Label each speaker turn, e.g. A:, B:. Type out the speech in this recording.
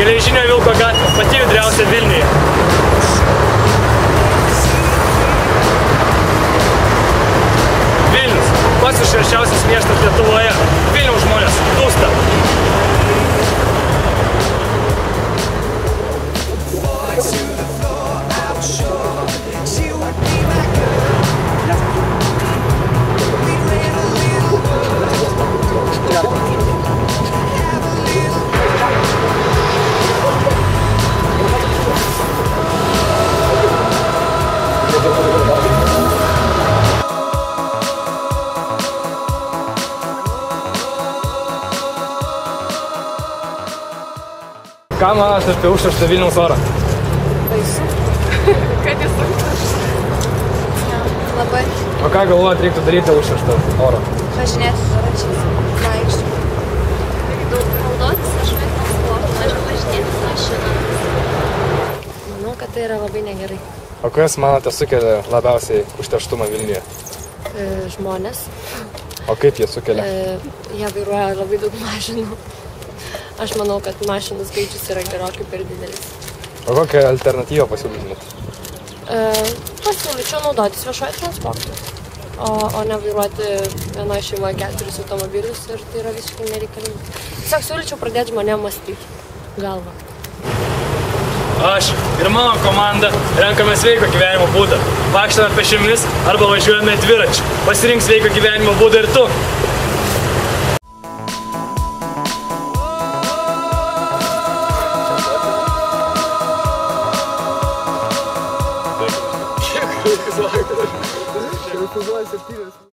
A: Geležinio Vilko gatvė, pati judriausia Vilniuje. Vilnius, pats užširčiausias miestas Lietuvoje. Vilniaus žmonės dūsta. Ką manote apie užterštą Vilniaus orą?
B: Baisu. Kad jis užterštas. Labai.
A: O ką galvojat reiktų daryti užterštą orą?
B: Važinėti dviračiais, vaikščioti.
C: Daug naudotis viešuoju transportu, mažiau važinėti mašinomis.
B: Manau, kad tai yra labai negerai.
A: O kas, manote, sukelia labiausiai užterštumą Vilniuje?
B: Žmonės.
A: O kaip jie sukelia?
B: Jie vairuoja labai daug mašinų. Aš manau, kad mašinų skaičius yra gerokai per didelis.
A: O kokią alternatyvą pasiūlytumėt?
B: Pasiūlyčiau naudotis viešuoju transportu, o ne vairuoti vienoje šeimoje 4 automobilius ir tai yra visiškai nereikalinga. Tiesiog siūlyčiau pradėti žmonėm mąstyti galvą.
A: Aš ir mano komanda renkame sveiko gyvenimo būdą. Vaikštame pėsčiomis arba važiuojame dviračiu. Pasirink sveiko gyvenimo būdą ir tu. Kiek